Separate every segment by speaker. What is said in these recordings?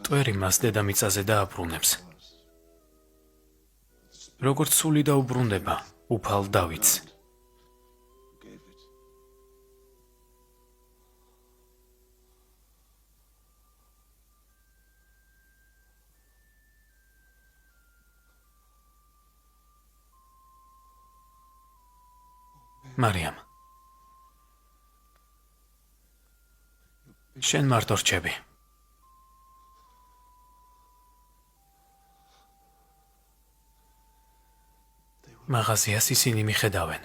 Speaker 1: ტვერი მას დედამიწაზე დააბრუნებს. როგორც სული დაუბრუნდება უფალ დავითს. მარიამ, შენ მარტო რჩები. მაღაზიას ისინი მიხედავენ.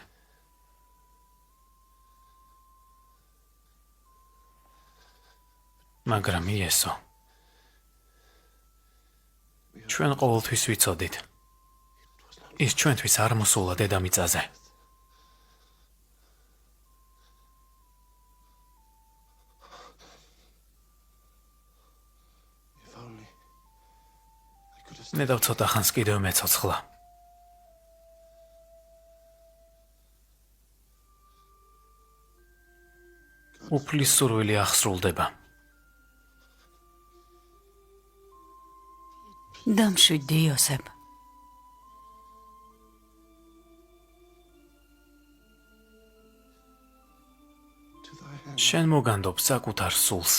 Speaker 1: მაგრამ იესო, ჩვენ ყოველთვის ვიცოდით, ის ჩვენთვის არ მოსულა დედამიწაზე. ნედავ ცოტა ხანს კიდევ მეცოცხლა. უფლის სურვილი აღსრულდება.
Speaker 2: დამშვიდდი იოსებ.
Speaker 1: შენ მოგანდობ საკუთარ სულს.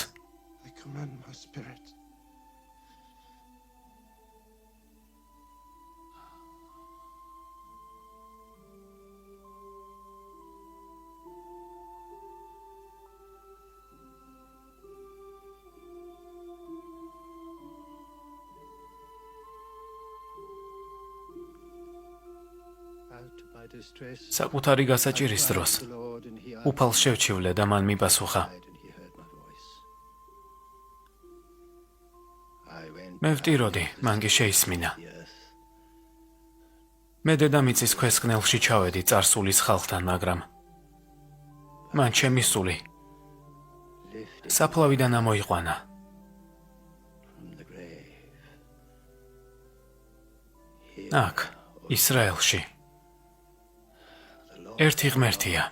Speaker 1: საკუთარი გასაჭირის დროს უფალს შევჩივლე და მან მიპასუხა. მე ვტიროდი, მან კი შეისმინა. მე დედამიწის ქვესკნელში ჩავედი წარსულის ხალხთან, მაგრამ მან ჩემი სული საფლავიდან ამოიყვანა. აქ, ისრაელში ერთი ღმერთია.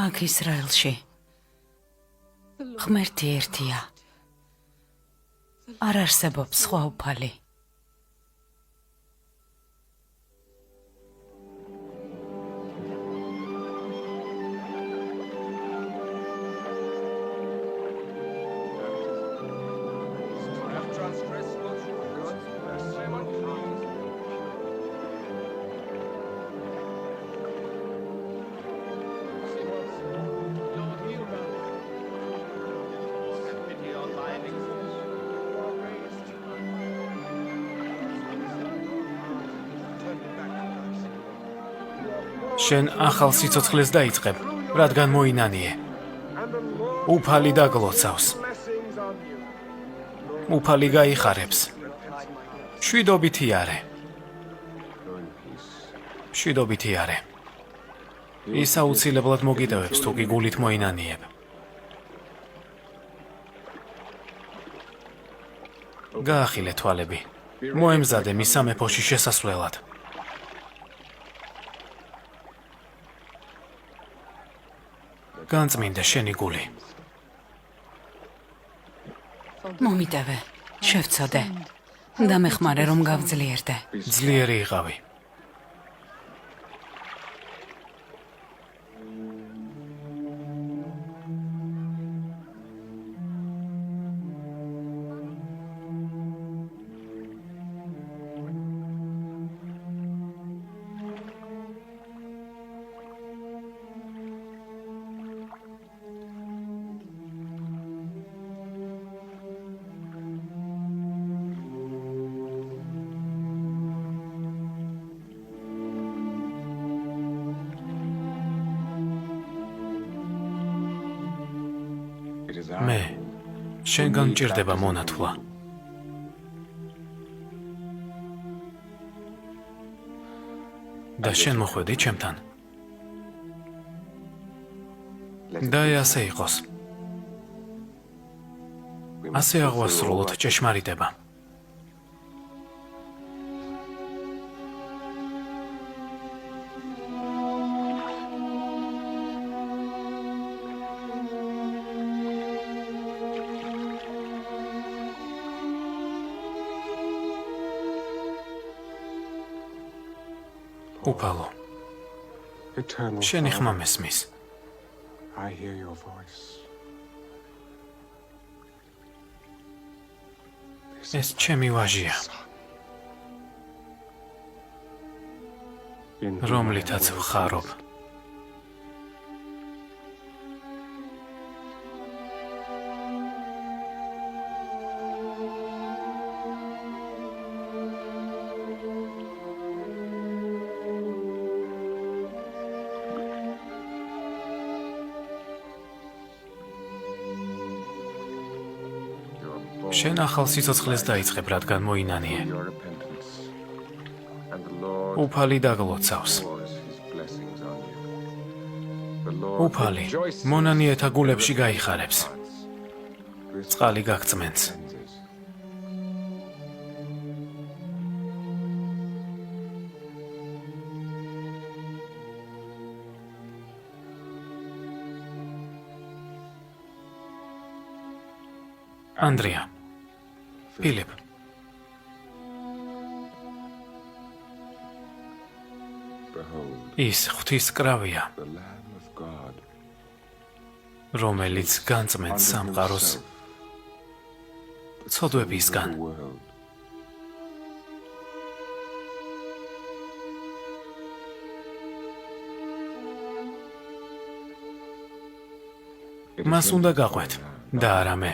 Speaker 2: აქ ისრაელში ღმერთი ერთია. არ არსებობს სხვა უფალი.
Speaker 1: შენ ახალ სიცოცხლეს დაიწყებ, რადგან მოინანიე. უფალი დაგლოცავს. უფალი გაიხარებს. მშვიდობითი არე. მშვიდობითი არე. ის აუცილებლად მოგიტევებს, თუ კი გულით მოინანიებ. გაახილე თვალები. მოემზადე მის სამეფოში შესასვლელად. განწმინდა შენი გული.
Speaker 2: მომიტევე, შევცოდე. დამეხმარე რომ გავძლიერდე.
Speaker 1: ძლიერი იყავი. მე შენგან მჭირდება მონათვლა. და შენ მოხვედი ჩემთან. და ასე იყოს. ასე აღვასრულოთ ჭეშმარიტება. უფალო, შენი ხმა მესმის.
Speaker 3: I hear your voice.
Speaker 1: ეს ჩემი ვაჟია, რომლითაც ვხარობ. შენ ახალ სიცოცხლეს დაიწყებ, რადგან მოინანიე.
Speaker 3: Your repentance. And the Lord
Speaker 1: უფალი დაგლოცავს.
Speaker 3: pours his blessings on you. The Lord
Speaker 1: უფალი
Speaker 3: rejoices
Speaker 1: მონანიეთა გულებში გაიხარებს.
Speaker 3: with
Speaker 1: წყალი გაგწმენს.
Speaker 3: cleanses.
Speaker 1: ანდრია, ფილიპ,
Speaker 3: Behold,
Speaker 1: ის ღვთისკრავია,
Speaker 3: the Lamb of God.
Speaker 1: რომელიც განწმენს სამყაროს ცოდვებისგან.
Speaker 3: The world.
Speaker 1: მას უნდა გაყვეთ და არა მე.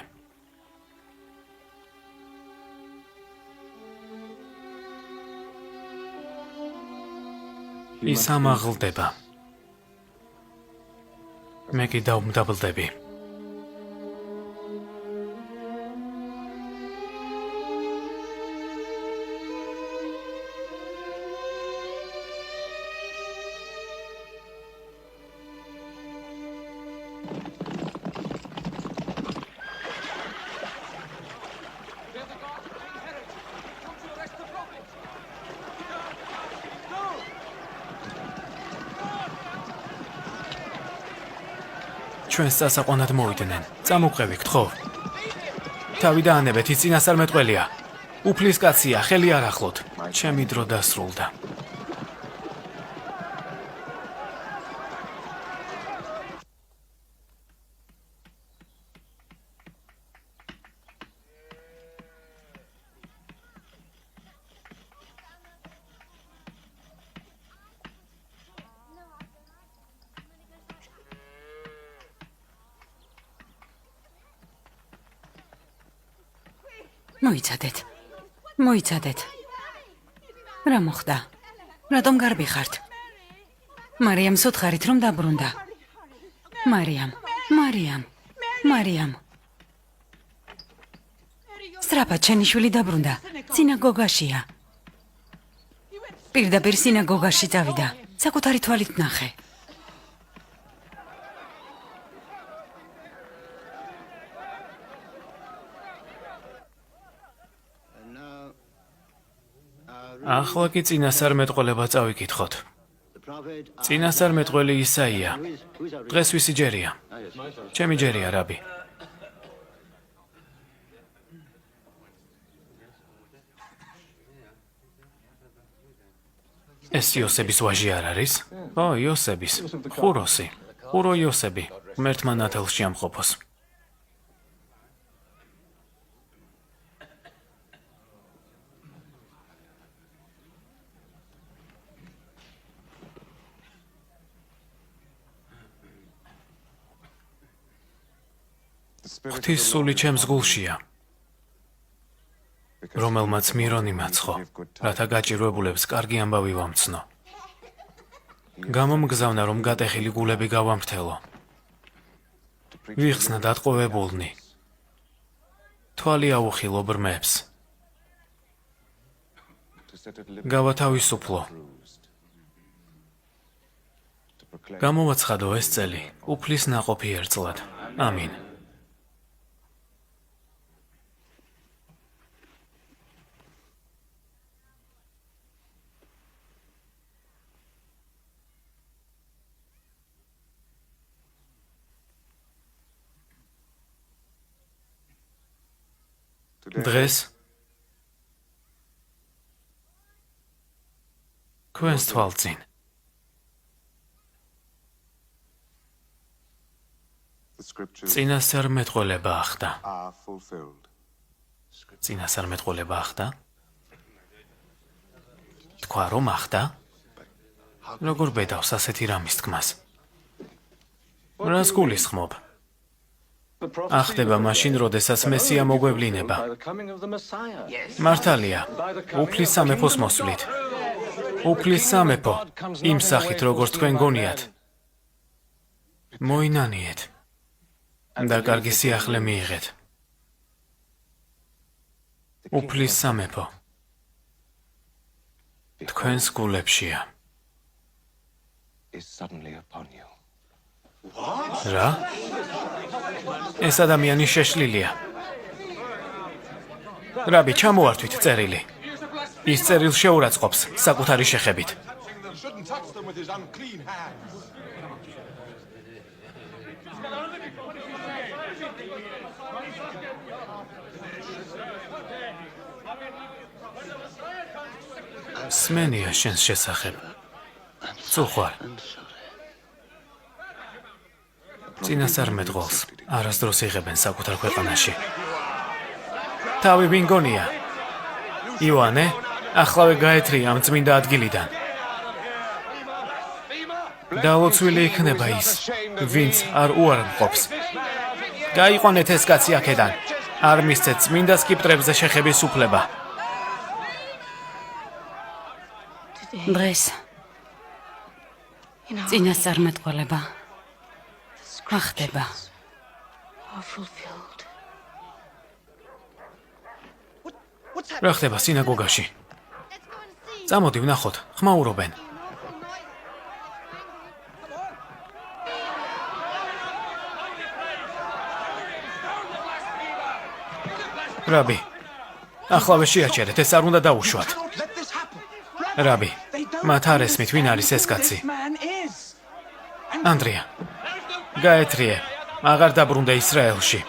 Speaker 1: ის ამაღლდება. მე კი დაუმდაბლდები. ჩვენს წასაყვანად მოვიდნენ. წამოყვევი, გთხოვ. თავი დაანებეთ, ის წინასწარმეტყველია. უფლის კაცია, ხელი არ ახლოთ. ჩემი დრო დასრულდა.
Speaker 2: მოიცადეთ. რა მოხდა? რატომ გარბი ხართ? მარიამს უთხარით რომ დაბრუნდა. მარიამ. სწრაფად შენი შვილი დაბრუნდა. სინაგოგაშია. პირდაპირ სინაგოგაში წავიდა. საკუთარი თვალით ნახე.
Speaker 1: ახლა კი წინასწარმეტყველება წავიკითხოთ. წინასწარმეტყველი ისაია. დღეს ვისი ჯერია? ჩემი ჯერია, რაბი. ეს იოსების ვაჟი არ არის? ო, იოსების. ხუროსი. ხურო იოსები. ღმერთმა ნათელში ამყოფოს. ღვთის სული ჩემს გულშია, რომელმაც მირონი მაცხო, რათა გაჭირვებულებს კარგი ამბავი ვამცნო. გამომგზავნა, რომ გატეხილი გულები გავამრთელო. ვიხსნა დატყვევებულნი. თვალი აუხილო ბრმებს. გავათავისუფლო. გამოვაცხადო ეს წელი, უფლის ნაყოფი ერთწლად. ამინ. დღეს ქვენს თვალწინ
Speaker 3: the scriptures
Speaker 1: წინასწარმეტყველება ახდა.
Speaker 3: are fulfilled.
Speaker 1: წინასწარმეტყველება ახდა? თქვა რომ ახდა? როგორ ბედავს ასეთი რამის თქმას? რას გულისხმობ? ახდება მაშინ, როდესაც მესია მოგვევლინება. მართალია, უფლის სამეფოს მოსვლით. უფლის სამეფო, იმ სახით, როგორც თქვენ გონიათ. მოინანიეთ და კარგი სიახლე მიიღეთ. უფლის სამეფო თქვენს გულებშია.
Speaker 3: Is suddenly upon you.
Speaker 1: რა? ეს ადამიანი შეშლილია. რაბი, ჩამოართვით წერილი. ის წერილს შეურაცხყოფს საკუთარი შეხებით.
Speaker 4: Shouldn't touch them with his unclean hands.
Speaker 1: სმენია შენს შესახებ. წუხვალ. წინასწარმეტყველს არასდროს იღებენ საკუთარ ქვეყანაში. თავი ვინ გონია? ივანე, ახლავე გაეთრია ამ წმინდა ადგილიდან. დაულოცვილი იქნება ის, ვინც არ უარყოფს. გაიყვანეთ ეს კაცი აქედან. არ მისცეთ წმინდა სკიპტრებზე შეხების უფლება.
Speaker 2: დღეს წინასწარმეტყველება ახდება.
Speaker 1: რა ხდება სინაგოგაში? წამოდი ვნახოთ, ხმაურობენ. რაბი, ახლავე შეაჩერეთ, ეს არ უნდა დაუშვათ. რაბი, მათ არ ესმით, ვინ არის ეს კაცი? ანდრია, გაეთრიე, აღარ დაბრუნდა ისრაელში.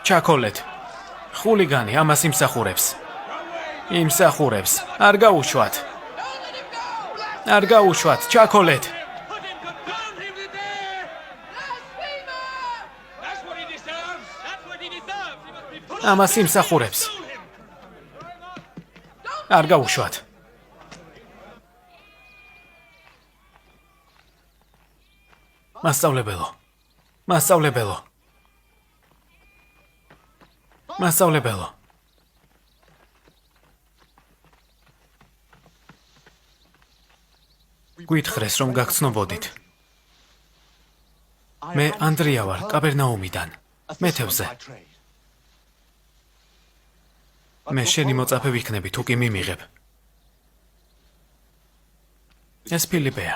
Speaker 1: ჩაკოლეთ. ხულიგანი ამას იმსახურებს. იმსახურებს. არ გაუშვათ. არ გაუშვათ, ჩაკოლეთ. ამას იმსახურებს. არ გაუშვათ. მასწავლებელო. მასწავლებელო. მასწავლებელო. გვითხრეს რომ გაგცნობოდით. მე ანდრია ვარ, კაპერნაუმიდან. მეთევზე. მე შენი მოწაფე ვიქნები, თუ კი მიმიღებ. ეს ფილიპეა.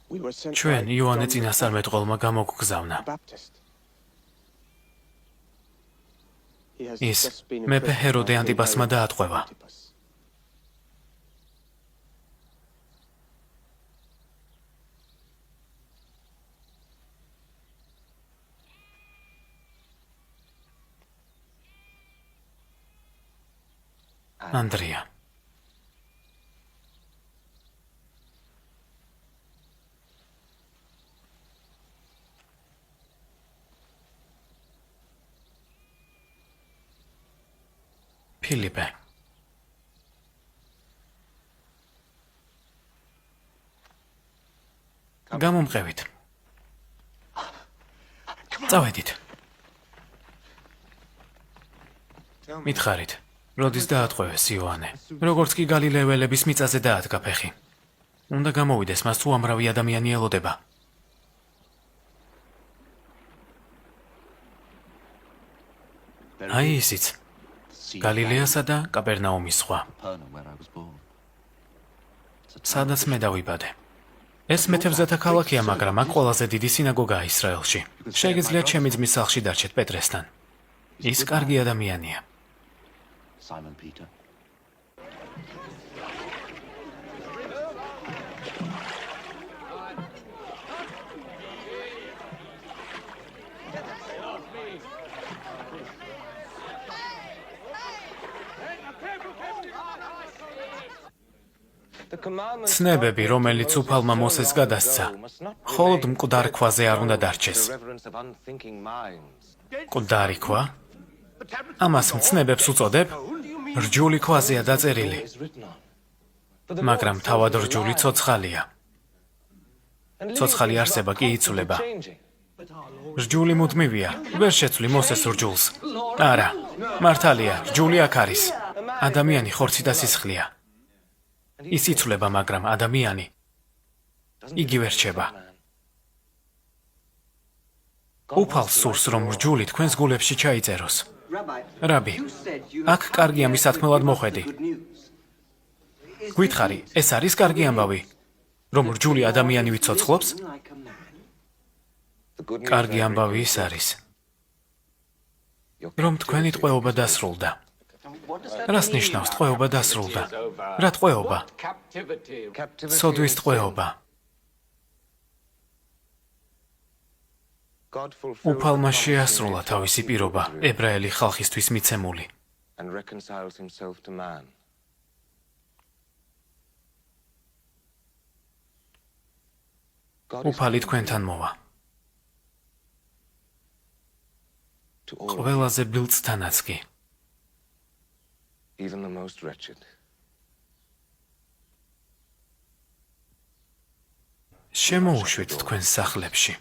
Speaker 1: ჩვენ იოანე წინასწარმეტყველმა გამოგგზავნა. ის მეფე ჰეროდე ანტიპასმა დაატყვევა. ანდრია. ფილიპე. გამომყევით. წავედით. მითხარით, როდის დაატყვევეს იოანე? როგორც კი გალილეველების მიწაზე დაადგა ფეხი. უნდა გამოვიდეს, მას თუ ამრავი ადამიანი ელოდება. აი ისიც. გალილეასა და კაპერნაუმის სხვა. სადაც მე დავიბადე. ეს მეთევზეთა ქალაქია, მაგრამ აქ ყველაზე დიდი სინაგოგაა ისრაელში. შეგიძლიათ ჩემი ძმის სახლში დარჩეთ პეტრესთან. ის კარგი ადამიანია.
Speaker 5: Simon Peter.
Speaker 1: ცნებები, რომელიც უფალმა მოსეს გადასცა, მხოლოდ მკვდარ ქვაზე არ უნდა დარჩეს. მკვდარი ქვა? ამას მცნებებს უწოდებ? რჯული ქვაზეა დაწერილი. მაგრამ თავად რჯული ცოცხალია. ცოცხალი არსება კი იცვლება. რჯული მუდმივია, ვერ შეცვლი მოსეს რჯულს. არა, მართალია, რჯული აქ არის. ადამიანი ხორცი და სისხლია. ის იცვლება, მაგრამ ადამიანი იგივე რჩება. უფალს სურს, რომ რჯული თქვენს გულებში ჩაიწეროს. რაბი, აქ კარგი ამისათქმელად მოხვედი. გითხარი, ეს არის კარგი ამბავი, რომ რჯული ადამიანი ვიცოცხლობს? კარგი ამბავი ის არის, რომ თქვენი ტყვეობა დასრულდა. რას ნიშნავს ტყვეობა დასრულდა? რა ტყვეობა? სოდვის ტყვეობა. უფალმა შეასრულა თავისი პირობა ებრაელი ხალხისთვის მიცემული. უფალი თქვენთან მოვა. ყველაზე ბილწთანაც კი.
Speaker 3: Even the most wretched.
Speaker 1: შემოუშვით თქვენს სახლებში.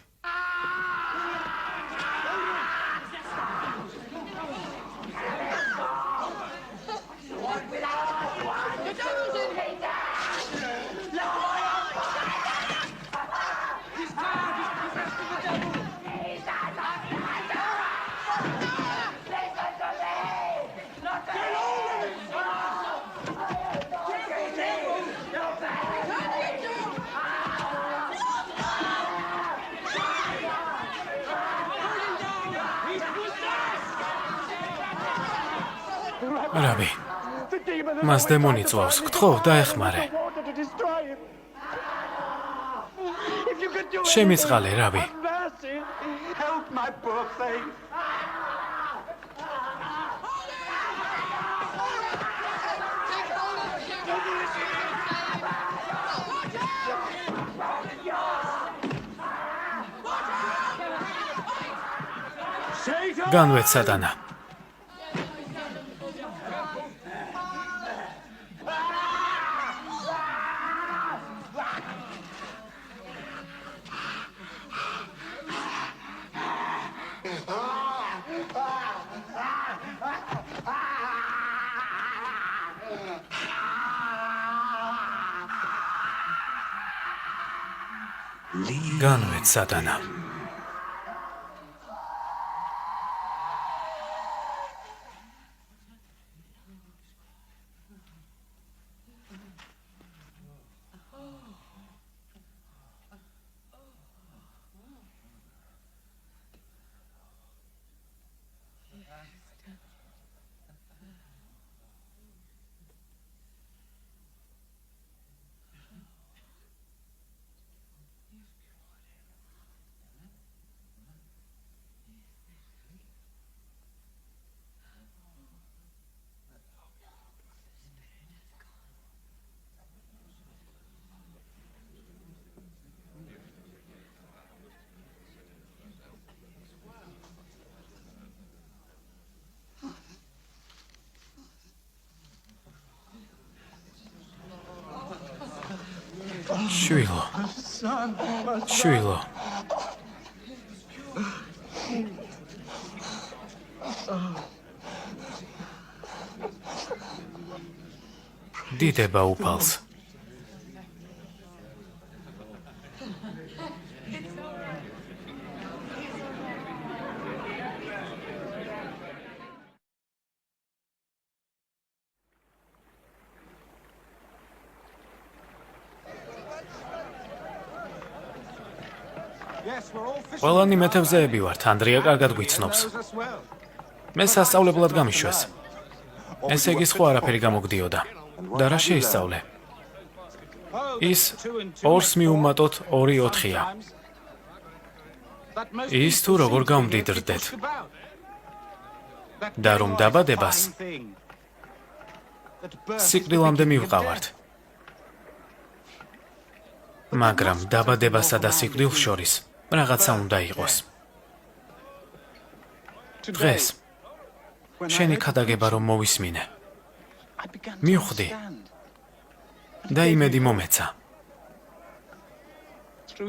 Speaker 1: რაბი, მას დემონი წვავს, გთხოვ, დაეხმარე. შემიწყალე, რაბი. განვეთ სატანა. განვეთ სატანა. შვილო. დიდება უფალს. ყველანი მეთევზეები ვართ, ანდრია კარგად გვიცნობს. მე სასწავლებლად გამიშვეს. ესე იგი სხვა არაფერი გამოგდიოდა. და რა შეისწავლე? ის 2-ს მიუმატოთ 2 4-ია. ის თუ როგორ გამდიდრდეთ. და რომ დაბადებას სიკვდილამდე მივყავართ. მაგრამ დაბადებასა და სიკვდილს შორის რაღაცა უნდა იყოს. დღეს შენი ქადაგება რომ მოვისმინე. მივხვდი და იმედი მომეცა.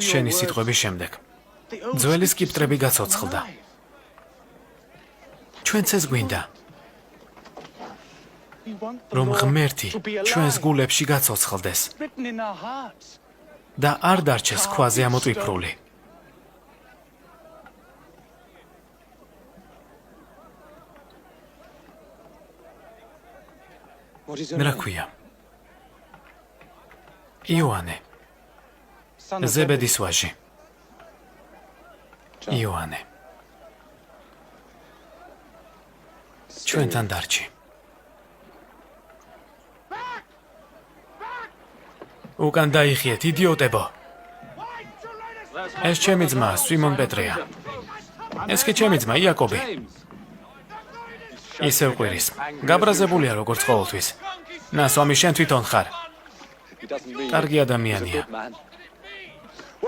Speaker 1: შენი სიტყვების შემდეგ ძველი სკიპტრები გაცოცხლდა. ჩვენც ეს გვინდა, რომ ღმერთი ჩვენს გულებში გაცოცხლდეს და არ დარჩეს ქვაზე ამოტვიფრული. რა ქვია? იოანე, ზებედის ვაჟი. იოანე. ჩვენთან დარჩი. უკან დაიხიეთ, იდიოტებო. ეს ჩემი ძმა, სიმონ პეტრეა. ეს კი ჩემი ძმა, იაკობი. ისევ ყვირის. გაბრაზებულია როგორც ყოველთვის. նա, სვამი, შენ თვითონ ხარ. კარგი ადამიანია.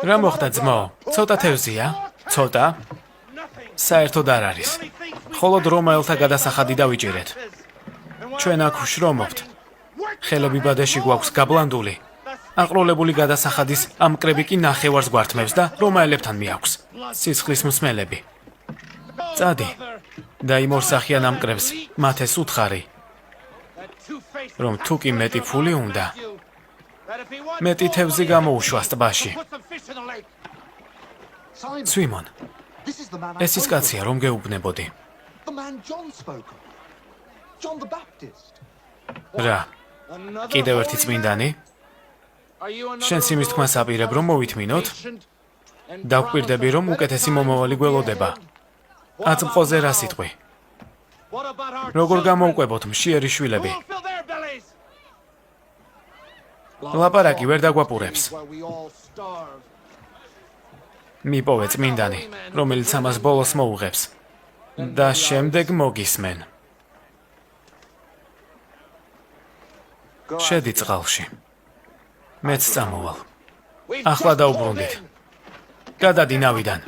Speaker 1: რა მოხდა ძმო? ცოტა თევზია? ცოტა? საერთოდ არ არის. მხოლოდ რომაელთა გადასახადი დავიჭირეთ. ჩვენ აქ ვშრომობთ. ხელები ბადეში გვაქვს გაბლანდული. აყროლებული გადასახადის ამკრები კი ნახევარს გვართმევს და რომაელებთან მიაქვს. სისხლის მსმელები. წადი და იმ ორსახიან ამკრებს მათეს უთხარი, რომ თუ კი მეტი ფული უნდა, მეტი თევზი გამოუშვას ტბაში. სვიმონ, ეს ის კაცია, რომ გეუბნებოდი. რა, კიდევ ერთი წმინდანი? შენ სიმის თქმას აპირებ, რომ მოვითმინოთ? დავკვირდები, რომ უკეთესი მომავალი გველოდება. აწმყოზე რა სიტყვი? როგორ გამოვყვებოთ მშიერი შვილები? ლაპარაკი ვერ დაგვაპურებს. მიპოვე წმინდანი, რომელიც ამას ბოლოს მოუღებს და შემდეგ მოგისმენ. შედი წყალში. მეც წამოვალ. ახლა დაუბრუნდით. გადადი ნავიდან.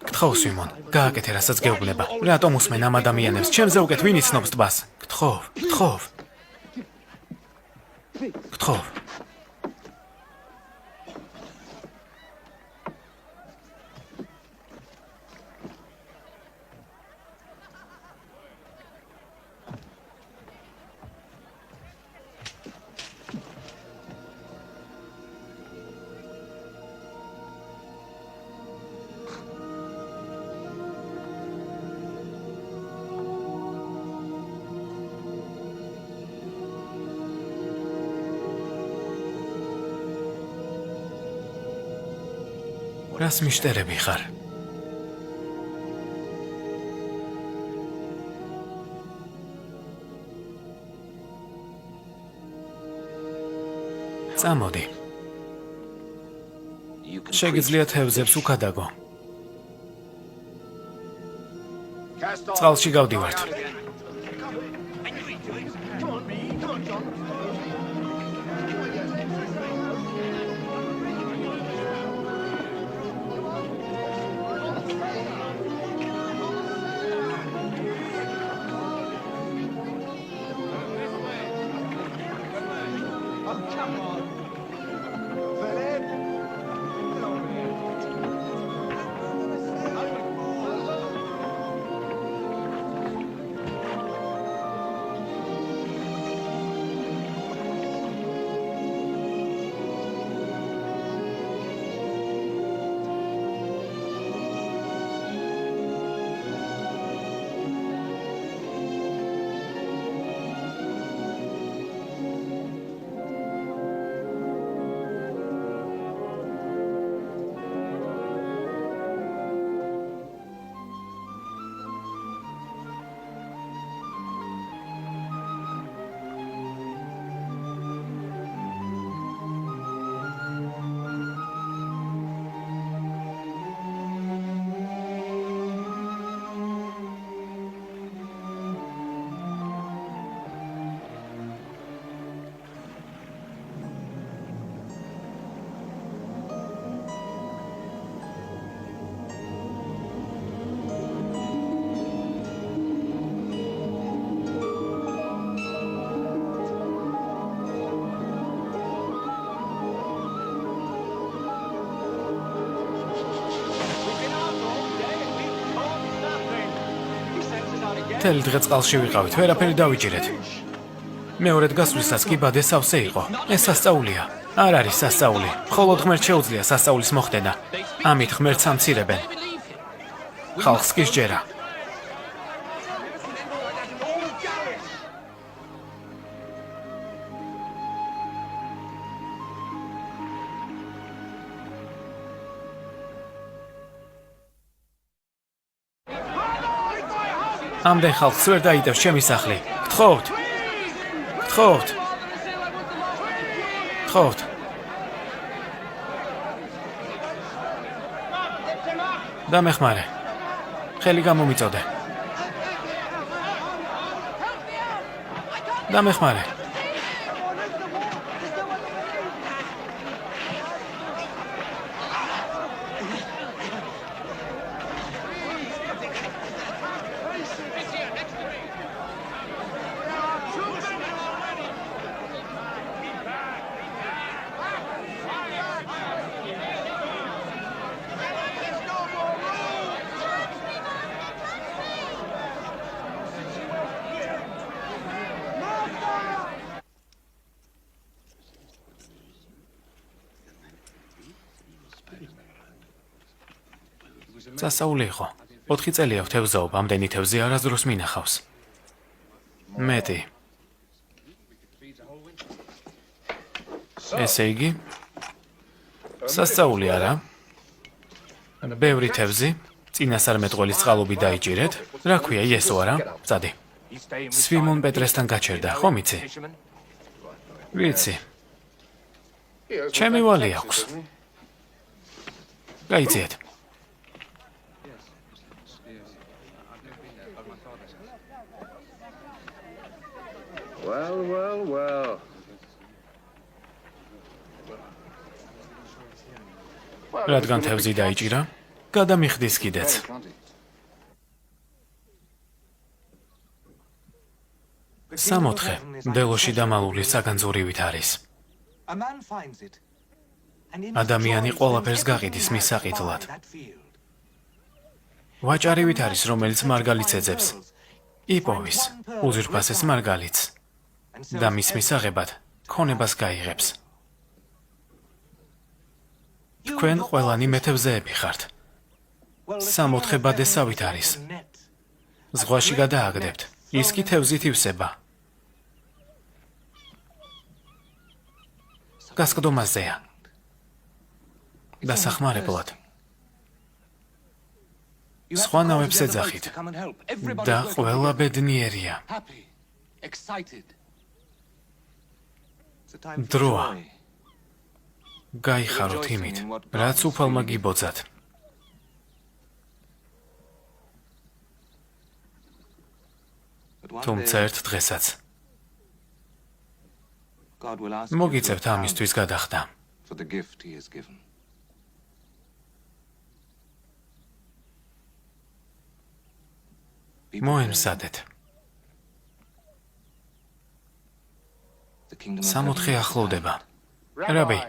Speaker 1: გთხოვ, სვიმონ, გააკეთე, რასაც გეუბნება. რატომ უსმენ ამ ადამიანებს? ჩემზე უკეთ ვინ იცნობს ტბას? გთხოვ. რას მიშტერები ხარ? წამოდი. შეგიძლია თევზებს უკადაგო. წყალში გავდივართ. მთელი დღე წყალში ვიყავით, ვერაფერი დავიჭირეთ. მეორედ გასვლისას კი ბადე სავსე იყო. ეს სასწაულია. არ არის სასწაული. მხოლოდ ღმერთს შეუძლია სასწაულის მოხდენა. ამით ღმერთს ამცირებენ. ხალხს კი სჯერა. ამდენ ხალხს ვერ დაიდევს ჩემი სახლი. გთხოვთ. გთხოვთ. გთხოვთ. დამეხმარე. ხელი გამომიწოდე. დამეხმარე. სასწაული იყო. 4 წელია ვთევზაობ, ამდენი თევზი არასდროს მინახავს. მეტი. ესე იგი, სასწაული არა. ბევრი თევზი, წინასწარმეტყველის წყალობი დაიჭირეთ. რა ქვია, იესო არა? წადი. სვიმონ პეტრესთან გაჩერდა, ხომ იცი? ვიცი. ჩემი ვალი აქვს. გაიძიეთ.
Speaker 3: Well.
Speaker 1: რადგან თევზი დაიჭირა, გადამიხდის კიდეც. სამოთხე მდელოში დამალული საგანძურივით არის. ადამიანი ყველაფერს გაყიდის მის საყიდლად. ვაჭარივით არის, რომელიც მარგალიტს ეძებს. იპოვის უძვირფასეს მარგალიტს და მის მისაღებად ქონებას გაიღებს. თქვენ ყველანი მეთევზეები ხართ. სამოთხე ბადესავით არის. ზღვაში გადააგდებთ, ის კი თევზით ივსება. გასყდომაზეა. დასახმარებლად. სხვა ნავებს ეძახით და ყველა ბედნიერია. დროა. გაიხაროთ იმით, რაც უფალმა გიბოძათ. თუმცა ერთ დღესაც მოგიწევთ ამისთვის გადახდა. მოემზადეთ. სამოთხე ახლოვდება. რაბი,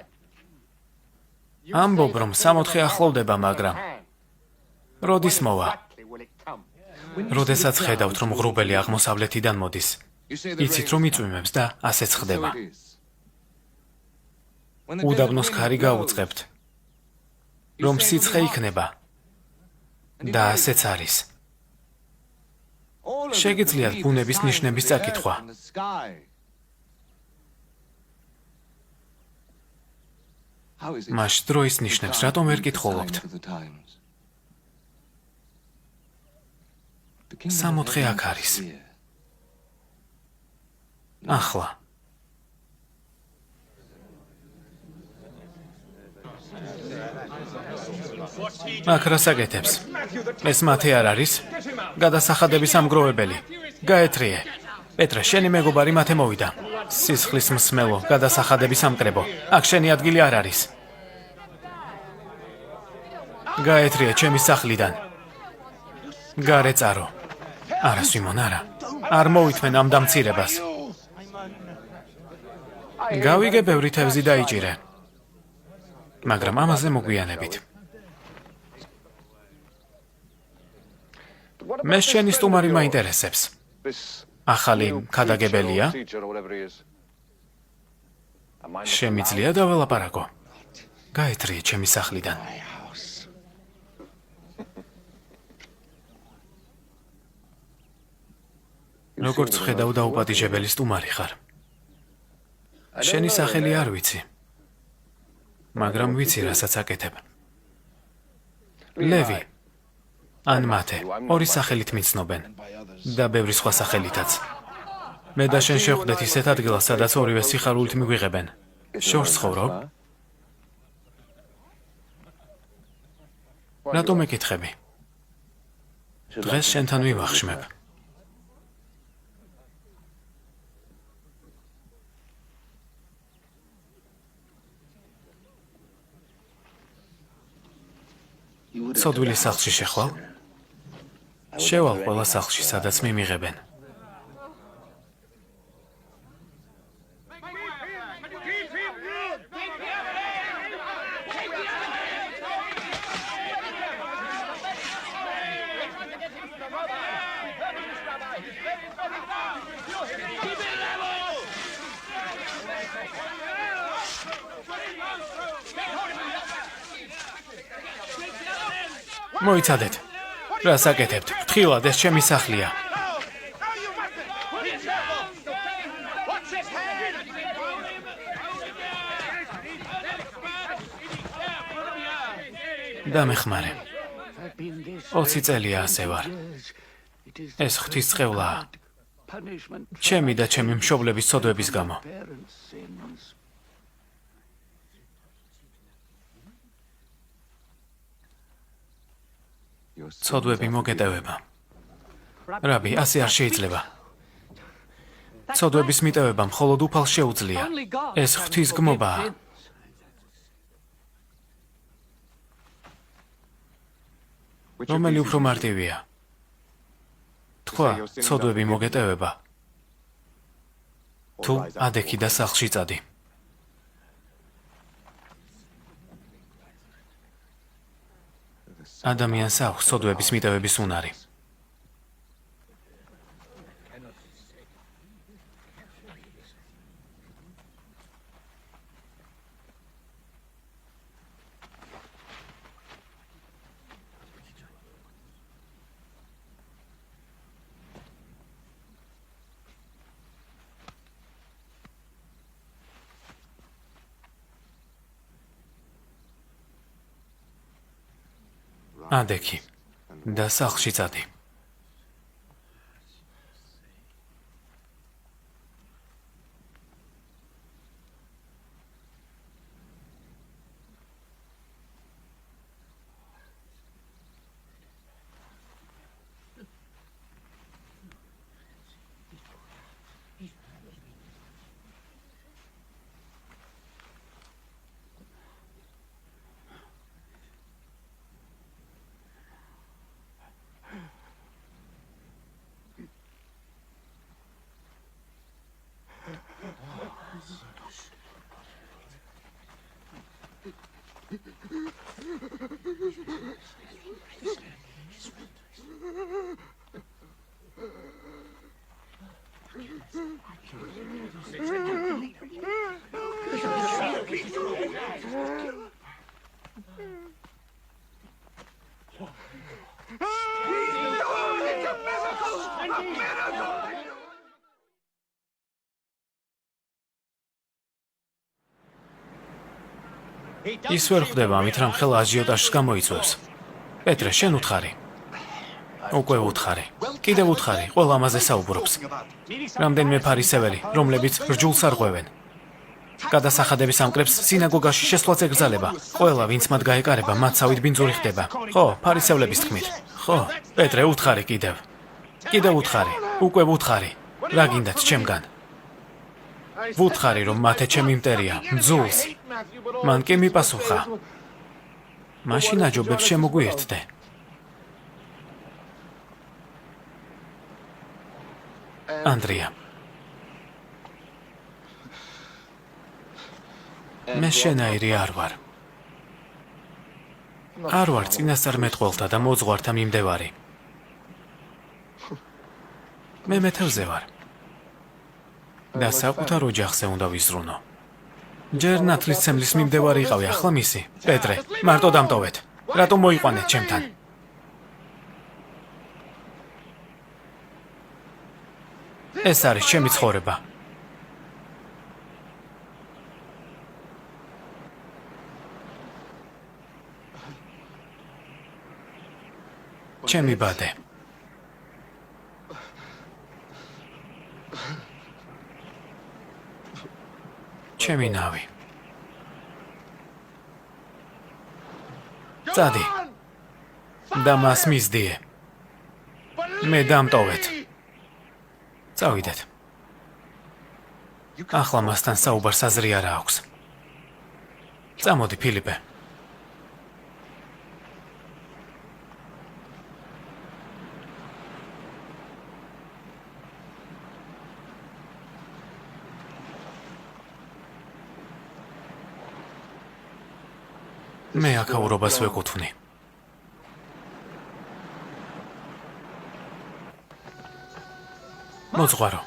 Speaker 1: ამბობ, რომ სამოთხე ახლოვდება, მაგრამ როდის მოვა? როდესაც ხედავთ, რომ ღრუბელი აღმოსავლეთიდან მოდის, იცით, რომ იწვიმებს და ასეც ხდება. უდაბნოს ქარი გაუწყებთ, რომ სიცხე იქნება და ასეც არის. შეგიძლიათ ბუნების ნიშნების წაკითხვა. მას დროის ნიშნებს რატომ ვერ კითხულობთ? სამოთხე აქ არის. ახლა. აქ რას აკეთებს? ეს მათე არ არის? გადასახადების ამგროვებელი. გაეთრიე. პეტრე, შენი მეგობარი მათე მოვიდა. სისხლის მსმელო, გადასახადების ამკრებო. აქ შენი ადგილი არ არის. გაეთრიე ჩემი სახლიდან. გარე წარო. არა, სვიმონ, არა. არ მოვითმენ ამ დამცირებას. გავიგე, ბევრი თევზი დაიჭირე. მაგრამ ამაზე მოგვიანებით. მე შენი სტუმარი მაინტერესებს. ახალი ქადაგებელია? შემიძლია დაველაპარაკო. გაეთრიე ჩემი სახლიდან. როგორც ხედავ დაუპატიჟებელი სტუმარი ხარ. შენი სახელი არ ვიცი. მაგრამ ვიცი რასაც აკეთებ. ლევი. ან მათე, ორი სახელით მიცნობენ და ბევრი სხვა სახელითაც. მე და შენ შევხვდეთ ისეთ ადგილას, სადაც ორივე სიხარულით მიგვიღებენ. შორს ცხოვრობ? რატომ ეკითხები? დღეს შენთან ვივახშმებ. ცოდვილის სახლში შეხვალ? შევალ ყველა სახლში, სადაც მიმიღებენ. მოიცადეთ. რას აკეთებთ? ფრთხილად, ეს ჩემი სახლია. დამეხმარე. 20 წელია ასე ვარ. ეს ღვთისწყევლაა. ჩემი და ჩემი მშობლების ცოდვების გამო. ცოდვები მოგეტევება. რაბი, ასე არ შეიძლება. ცოდვების მიტევება მხოლოდ უფალს შეუძლია. ეს ღვთის გმობაა. რომელი უფრო მარტივია? თქვა, ცოდვები მოგეტევება. თუ ადექი და სახლში წადი. ადამიანს აქვს ცოდვების მიტევების უნარი. ადექი და სახლში წადი. ის ვერ ხვდება ამით, რამ ხელა აჟიოტაჟს გამოიწვევს. პეტრე, შენ უთხარი. უკვე უთხარი. კიდევ უთხარი, ყველა ამაზე საუბრობს. რამდენიმე ფარისეველი, რომლებიც რჯულს არ ყვევენ. გადასახადების ამკრებს სინაგოგაში შესვლაც ეკრძალება. ყველა, ვინც მათ გაეკარება, მათსავით ბინძური ხდება. ხო, ფარისევლების თქმით. ხო, პეტრე, უთხარი კიდევ. კიდევ უთხარი, უკვე უთხარი. რა გინდათ ჩემგან? ვუთხარი, რომ მათე ჩემი მტერია, მძულს. მან კი მიპასუხა. მაშინ აჯობებს შემოგვიერთდე. ანდრია. მე შენაირი არ ვარ. არ ვარ წინასწარმეტყველთა და მოძღვართა მიმდევარი. მე მეთევზე ვარ. და საკუთარ ოჯახზე უნდა ვიზრუნო. ჯერ ნათლისმცემლის მიმდევარი იყავი, ახლა მისი. პეტრე, მარტო დამტოვეთ. რატომ მოიყვანეთ ჩემთან? ეს არის ჩემი ცხოვრება. ჩემი ბადე. ჩემი ნავი. წადი. და მას მისდიე. მე დამტოვეთ. წავიდეთ. ახლა მასთან საუბარს აზრი არ აქვს. წამოდი, ფილიპე. მე აქაურობას ვეკუთვნი. მოძღვარო.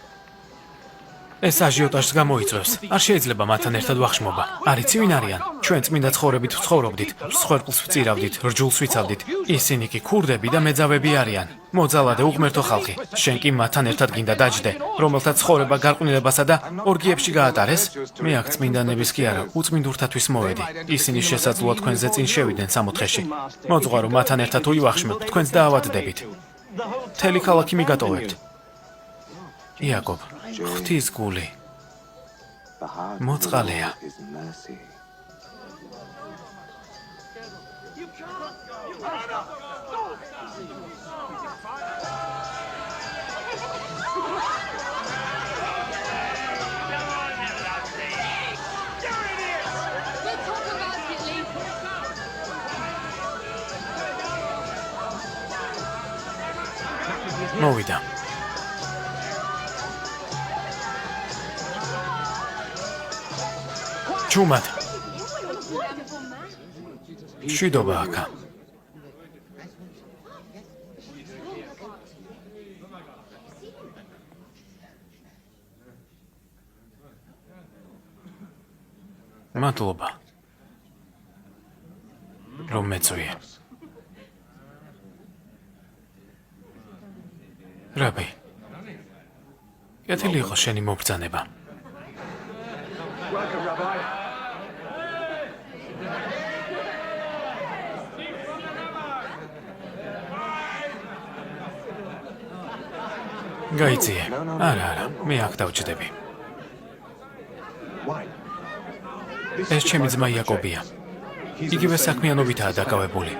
Speaker 1: ეს აჟიოტაჟს გამოიწვევს. არ შეიძლება მათთან ერთად ვახშმობა. არიცი ვინ არიან? ჩვენ წმინდა ცხოვრებით ვცხოვრობდით, მსხვერპლს ვწირავდით, რჯულს ვიცავდით. ისინი კი ქურდები და მეძავები არიან. მოძალადე უღმერთო ხალხი. შენ კი მათთან ერთად გინდა დაჯდე, რომელთა ცხოვრება გარყვნილებასა და ორგიებში გაატარეს? მე აქ წმინდანების კი არა, უწმინდურთათვის მოვედი. ისინი შესაძლოა თქვენზე წინ შევიდნენ სამოთხეში. მოძღვარო, მათთან ერთად თუ ივახშმებ, თქვენს დაავადდებით. მთელი ქალაქი მიგატოვებთ. იაკობ, ღვთის გული. მოწყალეა. მოვიდა. ჩუმად. შვიდობა აქა. მადლობა. რომ მეწვიე. რაბი. კეთილი იყო შენი მობრძანება.
Speaker 3: Welcome, Rabbi.
Speaker 1: გაიძიე. არა, მე აქ დავჭდები. ეს ჩემი ძმა იაკობია. იგივე საქმიანობითაა დაკავებული.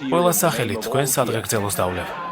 Speaker 1: ყველა სახელით თქვენ სადღეგრძელოს დავლევ.